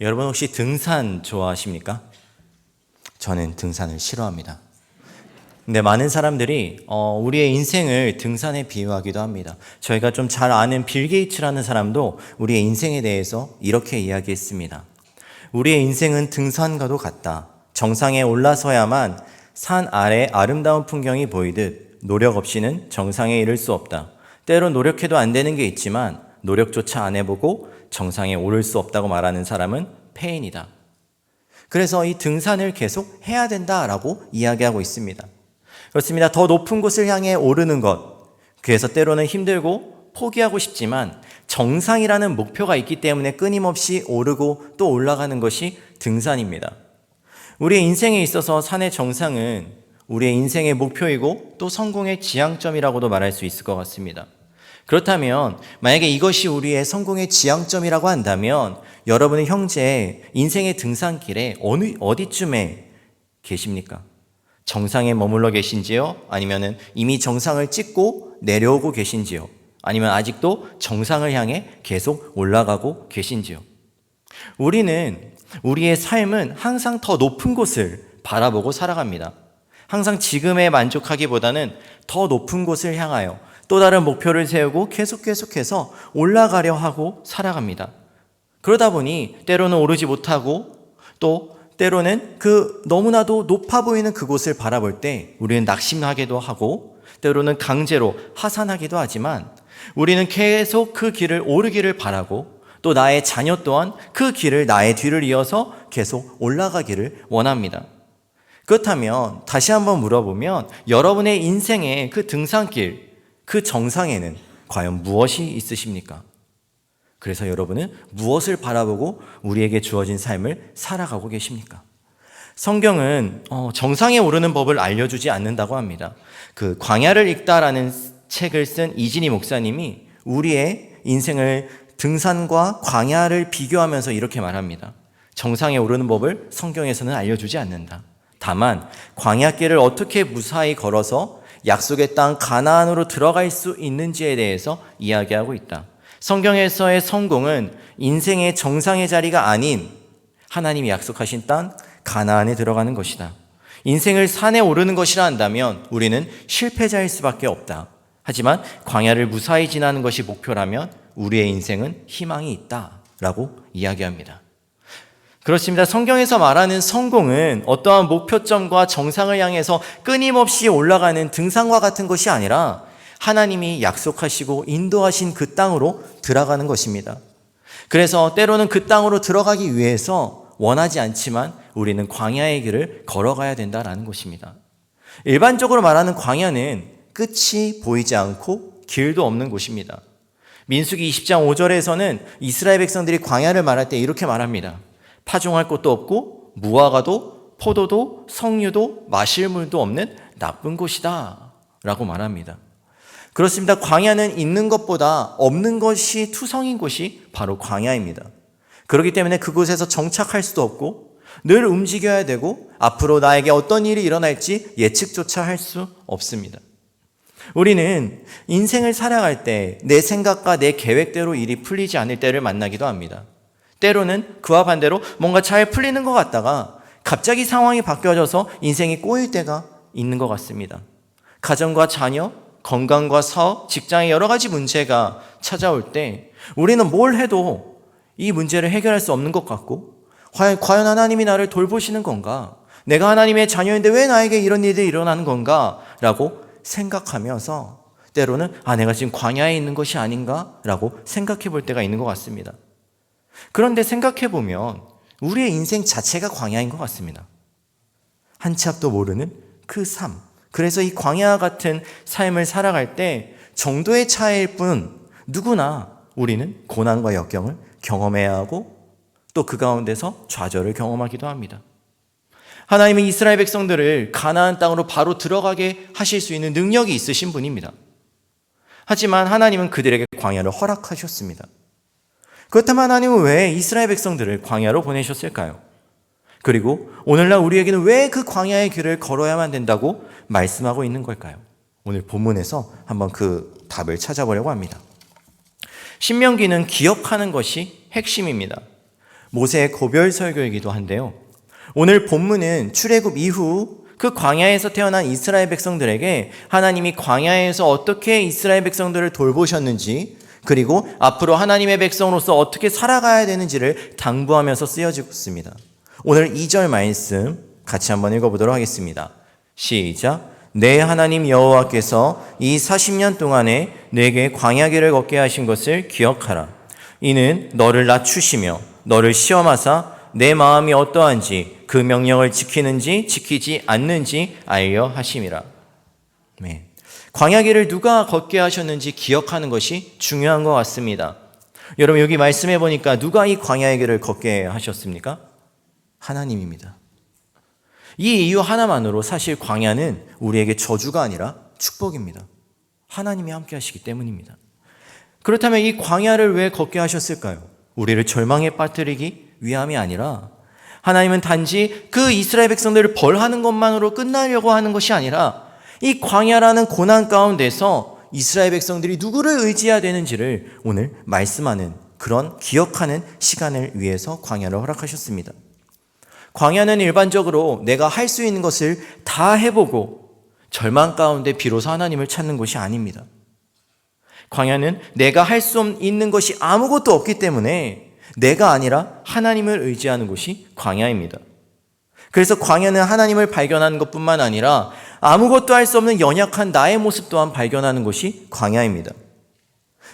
여러분 혹시 등산 좋아하십니까? 저는 등산을 싫어합니다. 근데 많은 사람들이 우리의 인생을 등산에 비유하기도 합니다. 저희가 좀 잘 아는 빌 게이츠라는 사람도 우리의 인생에 대해서 이렇게 이야기했습니다. 우리의 인생은 등산과도 같다. 정상에 올라서야만 산 아래 아름다운 풍경이 보이듯 노력 없이는 정상에 이를 수 없다. 때로 노력해도 안 되는 게 있지만 노력조차 안 해보고 정상에 오를 수 없다고 말하는 사람은 폐인이다. 그래서 이 등산을 계속 해야 된다라고 이야기하고 있습니다. 그렇습니다. 더 높은 곳을 향해 오르는 것. 그래서 때로는 힘들고 포기하고 싶지만 정상이라는 목표가 있기 때문에 끊임없이 오르고 또 올라가는 것이 등산입니다. 우리의 인생에 있어서 산의 정상은 우리의 인생의 목표이고 또 성공의 지향점이라고도 말할 수 있을 것 같습니다. 그렇다면 만약에 이것이 우리의 성공의 지향점이라고 한다면 여러분의 형제 인생의 등산길에 어디쯤에 계십니까? 정상에 머물러 계신지요? 아니면 이미 정상을 찍고 내려오고 계신지요? 아니면 아직도 정상을 향해 계속 올라가고 계신지요? 우리는 우리의 삶은 항상 더 높은 곳을 바라보고 살아갑니다. 항상 지금에 만족하기보다는 더 높은 곳을 향하여 또 다른 목표를 세우고 계속해서 올라가려 하고 살아갑니다. 그러다 보니 때로는 오르지 못하고 또 때로는 너무나도 높아 보이는 그곳을 바라볼 때 우리는 낙심하기도 하고 때로는 강제로 하산하기도 하지만 우리는 계속 그 길을 오르기를 바라고 또 나의 자녀 또한 그 길을 나의 뒤를 이어서 계속 올라가기를 원합니다. 그렇다면 다시 한번 물어보면 여러분의 인생의 그 등산길, 그 정상에는 과연 무엇이 있으십니까? 그래서 여러분은 무엇을 바라보고 우리에게 주어진 삶을 살아가고 계십니까? 성경은 정상에 오르는 법을 알려주지 않는다고 합니다. 그 광야를 읽다라는 책을 쓴 이진희 목사님이 우리의 인생을 등산과 광야를 비교하면서 이렇게 말합니다. 정상에 오르는 법을 성경에서는 알려주지 않는다. 다만 광야길을 어떻게 무사히 걸어서 약속의 땅 가나안으로 들어갈 수 있는지에 대해서 이야기하고 있다. 성경에서의 성공은 인생의 정상의 자리가 아닌 하나님이 약속하신 땅 가나안에 들어가는 것이다. 인생을 산에 오르는 것이라 한다면 우리는 실패자일 수밖에 없다. 하지만 광야를 무사히 지나는 것이 목표라면 우리의 인생은 희망이 있다라고 이야기합니다. 그렇습니다. 성경에서 말하는 성공은 어떠한 목표점과 정상을 향해서 끊임없이 올라가는 등산과 같은 것이 아니라 하나님이 약속하시고 인도하신 그 땅으로 들어가는 것입니다. 그래서 때로는 그 땅으로 들어가기 위해서 원하지 않지만 우리는 광야의 길을 걸어가야 된다라는 것입니다. 일반적으로 말하는 광야는 끝이 보이지 않고 길도 없는 곳입니다. 민수기 20장 5절에서는 이스라엘 백성들이 광야를 말할 때 이렇게 말합니다. 파종할 곳도 없고 무화과도 포도도 석류도 마실 물도 없는 나쁜 곳이다 라고 말합니다. 그렇습니다. 광야는 있는 것보다 없는 것이 투성인 곳이 바로 광야입니다. 그렇기 때문에 그곳에서 정착할 수도 없고 늘 움직여야 되고 앞으로 나에게 어떤 일이 일어날지 예측조차 할 수 없습니다. 우리는 인생을 살아갈 때 내 생각과 내 계획대로 일이 풀리지 않을 때를 만나기도 합니다. 때로는 그와 반대로 뭔가 잘 풀리는 것 같다가 갑자기 상황이 바뀌어져서 인생이 꼬일 때가 있는 것 같습니다. 가정과 자녀, 건강과 사업, 직장의 여러 가지 문제가 찾아올 때 우리는 뭘 해도 이 문제를 해결할 수 없는 것 같고 과연 하나님이 나를 돌보시는 건가? 내가 하나님의 자녀인데 왜 나에게 이런 일들이 일어나는 건가? 라고 생각하면서 때로는 내가 지금 광야에 있는 것이 아닌가? 라고 생각해 볼 때가 있는 것 같습니다. 그런데 생각해 보면 우리의 인생 자체가 광야인 것 같습니다. 한 치 앞도 모르는 그 삶. 그래서 이 광야와 같은 삶을 살아갈 때 정도의 차이일 뿐 누구나 우리는 고난과 역경을 경험해야 하고 또 그 가운데서 좌절을 경험하기도 합니다. 하나님은 이스라엘 백성들을 가나안 땅으로 바로 들어가게 하실 수 있는 능력이 있으신 분입니다. 하지만 하나님은 그들에게 광야를 허락하셨습니다. 그렇다면 하나님은 왜 이스라엘 백성들을 광야로 보내셨을까요? 그리고 오늘날 우리에게는 왜 그 광야의 길을 걸어야만 된다고 말씀하고 있는 걸까요? 오늘 본문에서 한번 그 답을 찾아보려고 합니다. 신명기는 기억하는 것이 핵심입니다. 모세의 고별 설교이기도 한데요. 오늘 본문은 출애굽 이후 그 광야에서 태어난 이스라엘 백성들에게 하나님이 광야에서 어떻게 이스라엘 백성들을 돌보셨는지, 그리고 앞으로 하나님의 백성으로서 어떻게 살아가야 되는지를 당부하면서 쓰여지고 있습니다. 오늘 2절 말씀 같이 한번 읽어보도록 하겠습니다. 시작. 내 하나님 여호와께서 이 40년 동안에 내게 광야길을 걷게 하신 것을 기억하라. 이는 너를 낮추시며 너를 시험하사 내 마음이 어떠한지 그 명령을 지키는지 지키지 않는지 알려 하심이라. 네. 광야길을 누가 걷게 하셨는지 기억하는 것이 중요한 것 같습니다. 여러분, 여기 말씀해 보니까 누가 이 광야의 길을 걷게 하셨습니까? 하나님입니다. 이 이유 하나만으로 사실 광야는 우리에게 저주가 아니라 축복입니다. 하나님이 함께 하시기 때문입니다. 그렇다면 이 광야를 왜 걷게 하셨을까요? 우리를 절망에 빠뜨리기 위함이 아니라, 하나님은 단지 그 이스라엘 백성들을 벌하는 것만으로 끝나려고 하는 것이 아니라 이 광야라는 고난 가운데서 이스라엘 백성들이 누구를 의지해야 되는지를 오늘 말씀하는, 그런 기억하는 시간을 위해서 광야를 허락하셨습니다. 광야는 일반적으로 내가 할 수 있는 것을 다 해보고 절망 가운데 비로소 하나님을 찾는 곳이 아닙니다. 광야는 내가 할 수 있는 것이 아무것도 없기 때문에 내가 아니라 하나님을 의지하는 곳이 광야입니다. 그래서 광야는 하나님을 발견하는 것뿐만 아니라 아무것도 할 수 없는 연약한 나의 모습 또한 발견하는 곳이 광야입니다.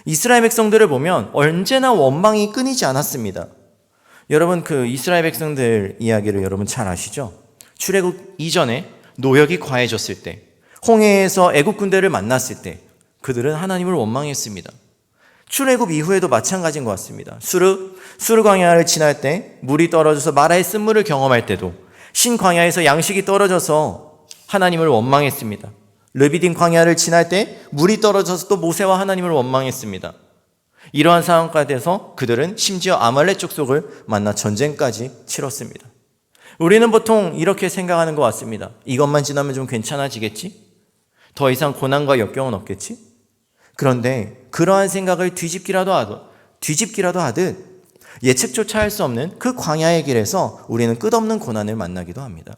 이스라엘 백성들을 보면 언제나 원망이 끊이지 않았습니다. 여러분, 그 이스라엘 백성들 이야기를 여러분 잘 아시죠? 출애굽 이전에 노역이 과해졌을 때, 홍해에서 애국 군대를 만났을 때 그들은 하나님을 원망했습니다. 출애굽 이후에도 마찬가지인 것 같습니다. 수르 광야를 지날 때 물이 떨어져서 마라의 쓴물을 경험할 때도, 신 광야에서 양식이 떨어져서 하나님을 원망했습니다. 르비딤 광야를 지날 때 물이 떨어져서 또 모세와 하나님을 원망했습니다. 이러한 상황 가운데서 그들은 심지어 아말렉 족속을 만나 전쟁까지 치렀습니다. 우리는 보통 이렇게 생각하는 것 같습니다. 이것만 지나면 좀 괜찮아지겠지? 더 이상 고난과 역경은 없겠지? 그런데 그러한 생각을 뒤집기라도 하듯 예측조차 할 수 없는 그 광야의 길에서 우리는 끝없는 고난을 만나기도 합니다.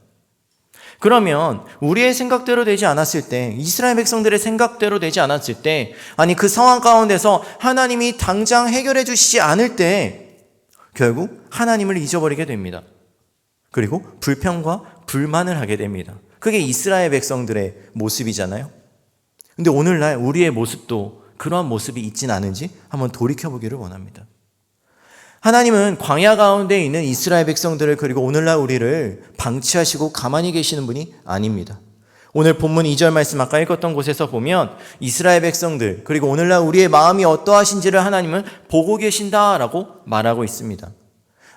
그러면 우리의 생각대로 되지 않았을 때, 이스라엘 백성들의 생각대로 되지 않았을 때, 아니 그 상황 가운데서 하나님이 당장 해결해 주시지 않을 때 결국 하나님을 잊어버리게 됩니다. 그리고 불평과 불만을 하게 됩니다. 그게 이스라엘 백성들의 모습이잖아요. 근데 오늘날 우리의 모습도 그러한 모습이 있진 않은지 한번 돌이켜보기를 원합니다. 하나님은 광야 가운데 있는 이스라엘 백성들을, 그리고 오늘날 우리를 방치하시고 가만히 계시는 분이 아닙니다. 오늘 본문 2절 말씀 아까 읽었던 곳에서 보면 이스라엘 백성들, 그리고 오늘날 우리의 마음이 어떠하신지를 하나님은 보고 계신다라고 말하고 있습니다.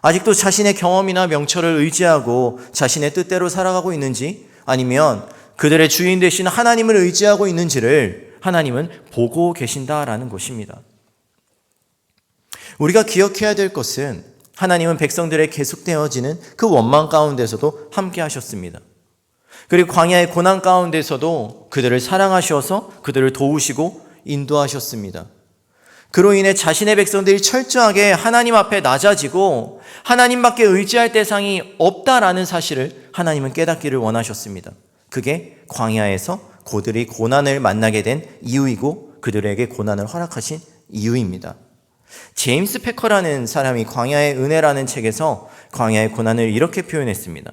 아직도 자신의 경험이나 명철을 의지하고 자신의 뜻대로 살아가고 있는지, 아니면 그들의 주인 되신 하나님을 의지하고 있는지를 하나님은 보고 계신다라는 것입니다. 우리가 기억해야 될 것은 하나님은 백성들의 계속되어지는 그 원망 가운데서도 함께 하셨습니다. 그리고 광야의 고난 가운데서도 그들을 사랑하셔서 그들을 도우시고 인도하셨습니다. 그로 인해 자신의 백성들이 철저하게 하나님 앞에 낮아지고 하나님밖에 의지할 대상이 없다라는 사실을 하나님은 깨닫기를 원하셨습니다. 그게 광야에서 그들이 고난을 만나게 된 이유이고 그들에게 고난을 허락하신 이유입니다. 제임스 패커라는 사람이 광야의 은혜라는 책에서 광야의 고난을 이렇게 표현했습니다.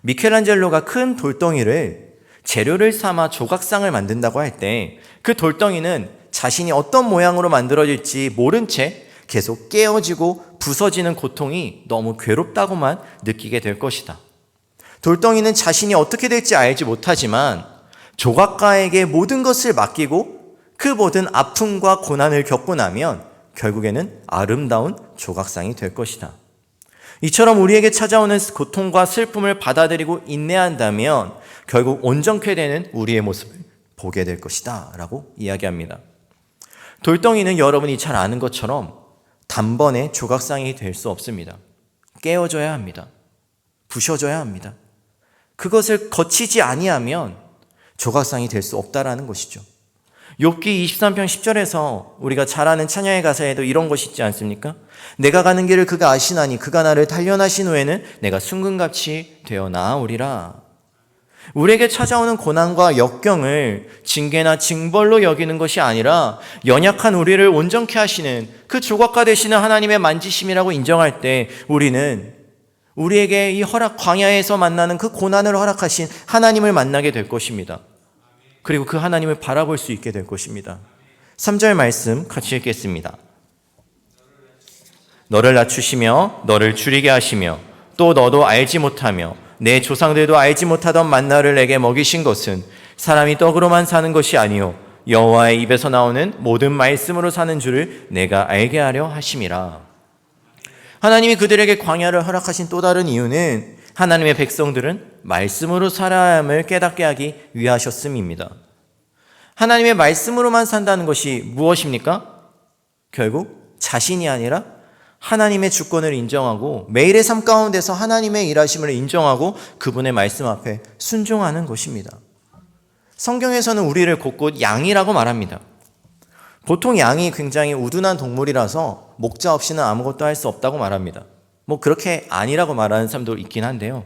미켈란젤로가 큰 돌덩이를 재료를 삼아 조각상을 만든다고 할 때 그 돌덩이는 자신이 어떤 모양으로 만들어질지 모른 채 계속 깨어지고 부서지는 고통이 너무 괴롭다고만 느끼게 될 것이다. 돌덩이는 자신이 어떻게 될지 알지 못하지만 조각가에게 모든 것을 맡기고 그 모든 아픔과 고난을 겪고 나면 결국에는 아름다운 조각상이 될 것이다. 이처럼 우리에게 찾아오는 고통과 슬픔을 받아들이고 인내한다면 결국 온전케 되는 우리의 모습을 보게 될 것이다 라고 이야기합니다. 돌덩이는 여러분이 잘 아는 것처럼 단번에 조각상이 될 수 없습니다. 깨어져야 합니다. 부셔져야 합니다. 그것을 거치지 아니하면 조각상이 될 수 없다라는 것이죠. 욥기 23편 10절에서 우리가 잘 아는 찬양의 가사에도 이런 것이 있지 않습니까? 내가 가는 길을 그가 아시나니 그가 나를 단련하신 후에는 내가 순금같이 되어 나아오리라. 우리에게 찾아오는 고난과 역경을 징계나 징벌로 여기는 것이 아니라 연약한 우리를 온전케 하시는 그 조각가 되시는 하나님의 만지심이라고 인정할 때 우리는 우리에게 이 광야에서 만나는 그 고난을 허락하신 하나님을 만나게 될 것입니다. 그리고 그 하나님을 바라볼 수 있게 될 것입니다. 3절 말씀 같이 읽겠습니다. 너를 낮추시며 너를 줄이게 하시며 또 너도 알지 못하며 내 조상들도 알지 못하던 만나를 내게 먹이신 것은 사람이 떡으로만 사는 것이 아니요 여호와의 입에서 나오는 모든 말씀으로 사는 줄을 내가 알게 하려 하심이라. 하나님이 그들에게 광야를 허락하신 또 다른 이유는 하나님의 백성들은 말씀으로 살아야 함을 깨닫게 하기 위하셨음입니다. 하나님의 말씀으로만 산다는 것이 무엇입니까? 결국 자신이 아니라 하나님의 주권을 인정하고 매일의 삶 가운데서 하나님의 일하심을 인정하고 그분의 말씀 앞에 순종하는 것입니다. 성경에서는 우리를 곳곳 양이라고 말합니다. 보통 양이 굉장히 우둔한 동물이라서 목자 없이는 아무것도 할 수 없다고 말합니다. 그렇게 아니라고 말하는 사람도 있긴 한데요.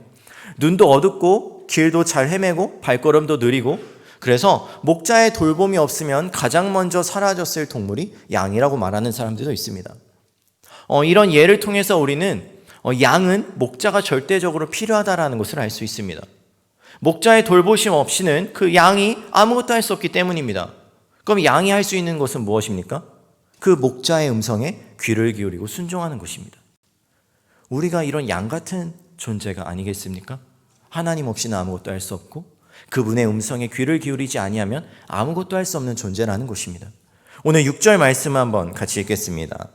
눈도 어둡고 길도 잘 헤매고 발걸음도 느리고 그래서 목자의 돌봄이 없으면 가장 먼저 사라졌을 동물이 양이라고 말하는 사람들도 있습니다. 이런 예를 통해서 우리는 양은 목자가 절대적으로 필요하다는 것을 알 수 있습니다. 목자의 돌보심 없이는 그 양이 아무것도 할 수 없기 때문입니다. 그럼 양이 할 수 있는 것은 무엇입니까? 그 목자의 음성에 귀를 기울이고 순종하는 것입니다. 우리가 이런 양 같은 존재가 아니겠습니까? 하나님 없이는 아무것도 할 수 없고 그분의 음성에 귀를 기울이지 아니하면 아무것도 할 수 없는 존재라는 것입니다. 오늘 6절 말씀 한번 같이 읽겠습니다.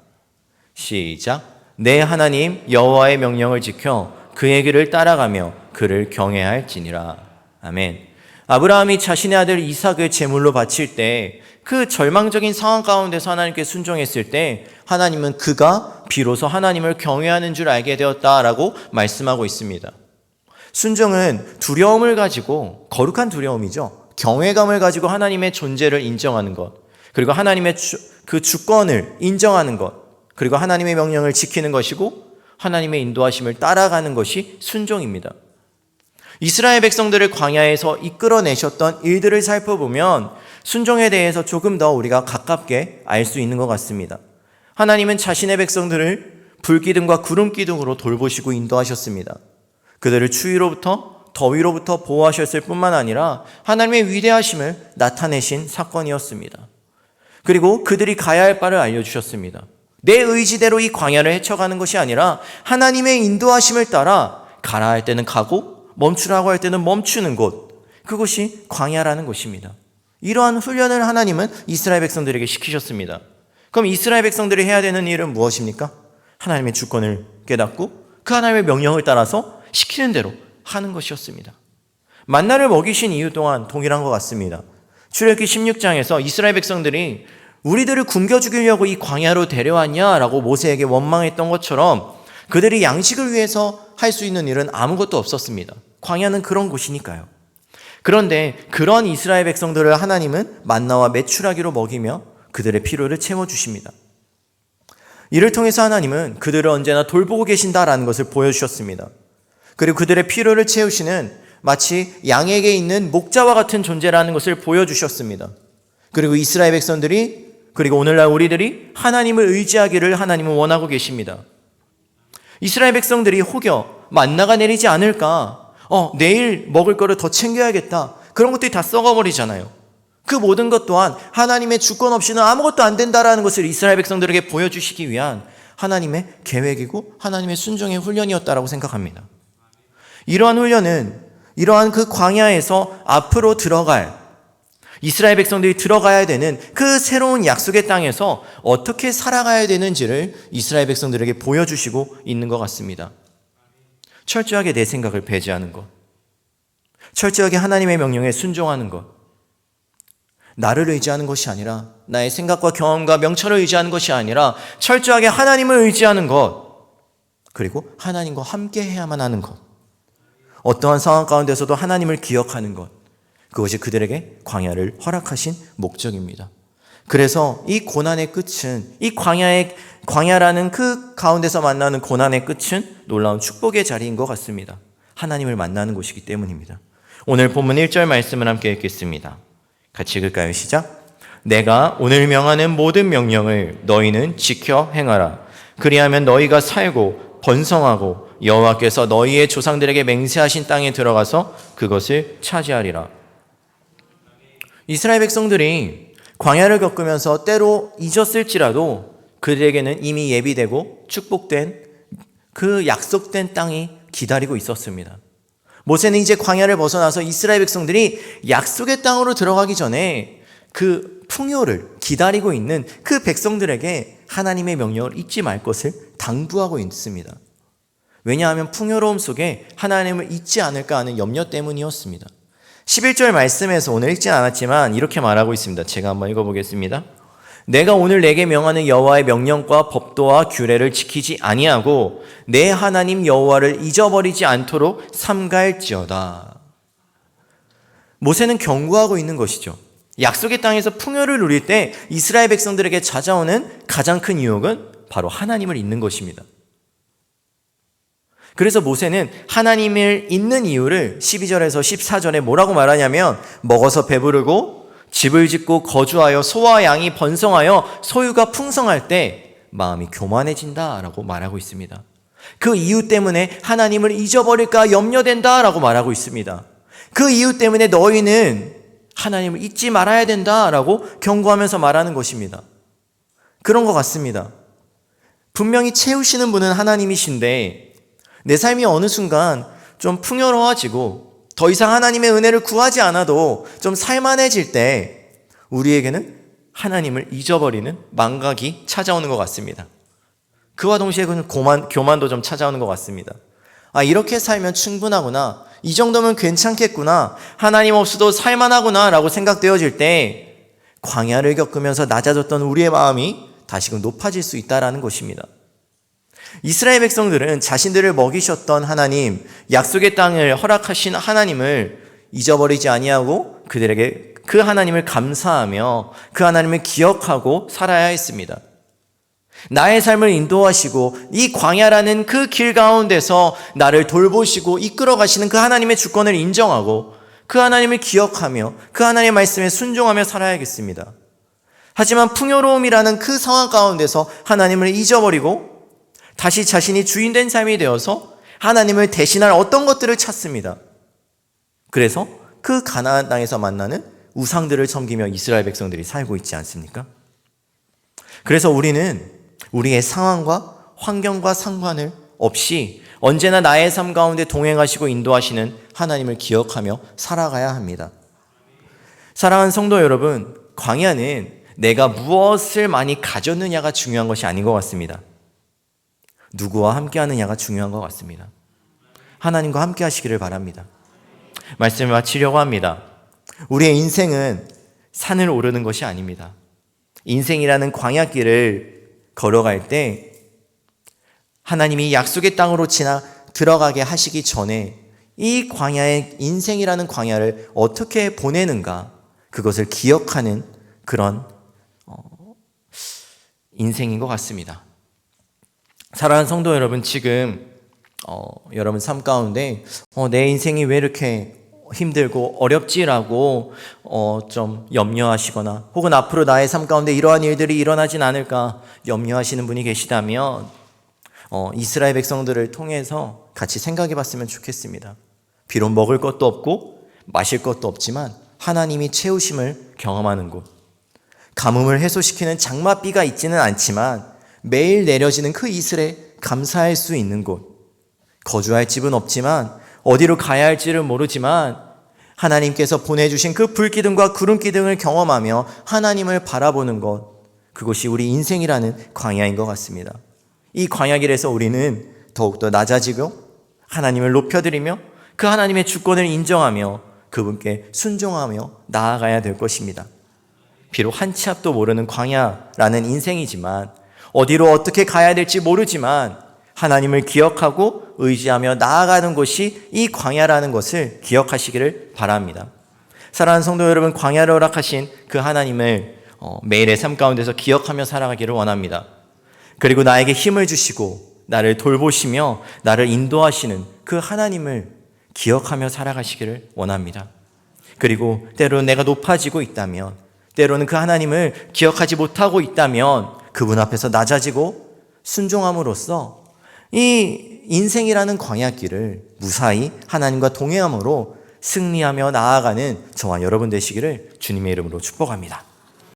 시작. 내 하나님 여호와의 명령을 지켜 그의 길을 따라가며 그를 경외할지니라. 아멘. 아브라함이 자신의 아들 이삭을 제물로 바칠 때 그 절망적인 상황 가운데서 하나님께 순종했을 때 하나님은 그가 비로소 하나님을 경외하는 줄 알게 되었다라고 말씀하고 있습니다. 순종은 두려움을 가지고 거룩한 두려움이죠. 경외감을 가지고 하나님의 존재를 인정하는 것, 그리고 하나님의 그 주권을 인정하는 것, 그리고 하나님의 명령을 지키는 것이고 하나님의 인도하심을 따라가는 것이 순종입니다. 이스라엘 백성들을 광야에서 이끌어내셨던 일들을 살펴보면 순종에 대해서 조금 더 우리가 가깝게 알 수 있는 것 같습니다. 하나님은 자신의 백성들을 불기둥과 구름기둥으로 돌보시고 인도하셨습니다. 그들을 추위로부터 더위로부터 보호하셨을 뿐만 아니라 하나님의 위대하심을 나타내신 사건이었습니다. 그리고 그들이 가야 할 바를 알려주셨습니다. 내 의지대로 이 광야를 헤쳐가는 것이 아니라 하나님의 인도하심을 따라 가라 할 때는 가고 멈추라고 할 때는 멈추는 곳, 그것이 광야라는 것입니다. 이러한 훈련을 하나님은 이스라엘 백성들에게 시키셨습니다. 그럼 이스라엘 백성들이 해야 되는 일은 무엇입니까? 하나님의 주권을 깨닫고 그 하나님의 명령을 따라서 시키는 대로 하는 것이었습니다. 만나를 먹이신 이유 또한 동일한 것 같습니다. 출애굽기 16장에서 이스라엘 백성들이 우리들을 굶겨 죽이려고 이 광야로 데려왔냐라고 모세에게 원망했던 것처럼 그들이 양식을 위해서 할 수 있는 일은 아무것도 없었습니다. 광야는 그런 곳이니까요. 그런데 그런 이스라엘 백성들을 하나님은 만나와 메추라기로 먹이며 그들의 필요를 채워주십니다. 이를 통해서 하나님은 그들을 언제나 돌보고 계신다라는 것을 보여주셨습니다. 그리고 그들의 필요를 채우시는 마치 양에게 있는 목자와 같은 존재라는 것을 보여주셨습니다. 그리고 이스라엘 백성들이, 그리고 오늘날 우리들이 하나님을 의지하기를 하나님은 원하고 계십니다. 이스라엘 백성들이 혹여 만나가 내리지 않을까, 내일 먹을 거를 더 챙겨야겠다, 그런 것들이 다 썩어버리잖아요. 그 모든 것 또한 하나님의 주권 없이는 아무것도 안 된다라는 것을 이스라엘 백성들에게 보여주시기 위한 하나님의 계획이고 하나님의 순종의 훈련이었다라고 생각합니다. 이러한 훈련은 이러한 그 광야에서 앞으로 들어갈 이스라엘 백성들이 들어가야 되는 그 새로운 약속의 땅에서 어떻게 살아가야 되는지를 이스라엘 백성들에게 보여주시고 있는 것 같습니다. 철저하게 내 생각을 배제하는 것, 철저하게 하나님의 명령에 순종하는 것, 나를 의지하는 것이 아니라, 나의 생각과 경험과 명철을 의지하는 것이 아니라 철저하게 하나님을 의지하는 것, 그리고 하나님과 함께 해야만 하는 것, 어떠한 상황 가운데서도 하나님을 기억하는 것, 그것이 그들에게 광야를 허락하신 목적입니다. 그래서 이 고난의 끝은, 이 광야라는 그 가운데서 만나는 고난의 끝은 놀라운 축복의 자리인 것 같습니다. 하나님을 만나는 곳이기 때문입니다. 오늘 본문 1절 말씀을 함께 읽겠습니다. 같이 읽을까요? 시작. 내가 오늘 명하는 모든 명령을 너희는 지켜 행하라. 그리하면 너희가 살고 번성하고 여호와께서 너희의 조상들에게 맹세하신 땅에 들어가서 그것을 차지하리라. 이스라엘 백성들이 광야를 겪으면서 때로 잊었을지라도 그들에게는 이미 예비되고 축복된 그 약속된 땅이 기다리고 있었습니다. 모세는 이제 광야를 벗어나서 이스라엘 백성들이 약속의 땅으로 들어가기 전에 그 풍요를 기다리고 있는 그 백성들에게 하나님의 명령을 잊지 말 것을 당부하고 있습니다. 왜냐하면 풍요로움 속에 하나님을 잊지 않을까 하는 염려 때문이었습니다. 11절 말씀에서 오늘 읽진 않았지만 이렇게 말하고 있습니다. 제가 한번 읽어보겠습니다. 내가 오늘 내게 명하는 여호와의 명령과 법도와 규례를 지키지 아니하고 내 하나님 여호와를 잊어버리지 않도록 삼가할지어다. 모세는 경고하고 있는 것이죠. 약속의 땅에서 풍요를 누릴 때 이스라엘 백성들에게 찾아오는 가장 큰 유혹은 바로 하나님을 잊는 것입니다. 그래서 모세는 하나님을 잊는 이유를 12절에서 14절에 뭐라고 말하냐면 먹어서 배부르고 집을 짓고 거주하여 소와 양이 번성하여 소유가 풍성할 때 마음이 교만해진다라고 말하고 있습니다. 그 이유 때문에 하나님을 잊어버릴까 염려된다라고 말하고 있습니다. 그 이유 때문에 너희는 하나님을 잊지 말아야 된다라고 경고하면서 말하는 것입니다. 그런 것 같습니다. 분명히 채우시는 분은 하나님이신데 내 삶이 어느 순간 좀 풍요로워지고 더 이상 하나님의 은혜를 구하지 않아도 좀 살만해질 때 우리에게는 하나님을 잊어버리는 망각이 찾아오는 것 같습니다. 그와 동시에 교만도 좀 찾아오는 것 같습니다. 이렇게 살면 충분하구나. 이 정도면 괜찮겠구나. 하나님 없어도 살만하구나 라고 생각되어질 때 광야를 겪으면서 낮아졌던 우리의 마음이 다시금 높아질 수 있다는 것입니다. 이스라엘 백성들은 자신들을 먹이셨던 하나님, 약속의 땅을 허락하신 하나님을 잊어버리지 아니하고 그들에게 그 하나님을 감사하며 그 하나님을 기억하고 살아야 했습니다. 나의 삶을 인도하시고 이 광야라는 그 길 가운데서 나를 돌보시고 이끌어 가시는 그 하나님의 주권을 인정하고 그 하나님을 기억하며 그 하나님의 말씀에 순종하며 살아야겠습니다. 하지만 풍요로움이라는 그 상황 가운데서 하나님을 잊어버리고 다시 자신이 주인된 삶이 되어서 하나님을 대신할 어떤 것들을 찾습니다. 그래서 그 가나안 땅에서 만나는 우상들을 섬기며 이스라엘 백성들이 살고 있지 않습니까? 그래서 우리는 우리의 상황과 환경과 상관을 없이 언제나 나의 삶 가운데 동행하시고 인도하시는 하나님을 기억하며 살아가야 합니다. 사랑하는 성도 여러분, 광야는 내가 무엇을 많이 가졌느냐가 중요한 것이 아닌 것 같습니다. 누구와 함께 하느냐가 중요한 것 같습니다. 하나님과 함께 하시기를 바랍니다. 말씀을 마치려고 합니다. 우리의 인생은 산을 오르는 것이 아닙니다. 인생이라는 광야길을 걸어갈 때 하나님이 약속의 땅으로 들어가게 하시기 전에 이 광야의 인생이라는 광야를 어떻게 보내는가, 그것을 기억하는 그런 인생인 것 같습니다. 사랑하는 성도 여러분, 지금 여러분 삶 가운데 내 인생이 왜 이렇게 힘들고 어렵지라고 좀 염려하시거나 혹은 앞으로 나의 삶 가운데 이러한 일들이 일어나진 않을까 염려하시는 분이 계시다면 이스라엘 백성들을 통해서 같이 생각해 봤으면 좋겠습니다. 비록 먹을 것도 없고 마실 것도 없지만 하나님이 채우심을 경험하는 곳, 가뭄을 해소시키는 장맛비가 있지는 않지만 매일 내려지는 그 이슬에 감사할 수 있는 곳, 거주할 집은 없지만 어디로 가야 할지를 모르지만 하나님께서 보내주신 그 불기둥과 구름기둥을 경험하며 하나님을 바라보는 것, 그것이 우리 인생이라는 광야인 것 같습니다. 이 광야길에서 우리는 더욱더 낮아지고 하나님을 높여드리며 그 하나님의 주권을 인정하며 그분께 순종하며 나아가야 될 것입니다. 비록 한 치 앞도 모르는 광야라는 인생이지만 어디로 어떻게 가야 될지 모르지만 하나님을 기억하고 의지하며 나아가는 곳이 이 광야라는 것을 기억하시기를 바랍니다. 사랑하는 성도 여러분, 광야를 허락하신 그 하나님을 매일의 삶 가운데서 기억하며 살아가기를 원합니다. 그리고 나에게 힘을 주시고 나를 돌보시며 나를 인도하시는 그 하나님을 기억하며 살아가시기를 원합니다. 그리고 때로는 내가 높아지고 있다면, 때로는 그 하나님을 기억하지 못하고 있다면 그분 앞에서 낮아지고 순종함으로써 이 인생이라는 광야길을 무사히 하나님과 동행함으로 승리하며 나아가는 저와 여러분 되시기를 주님의 이름으로 축복합니다.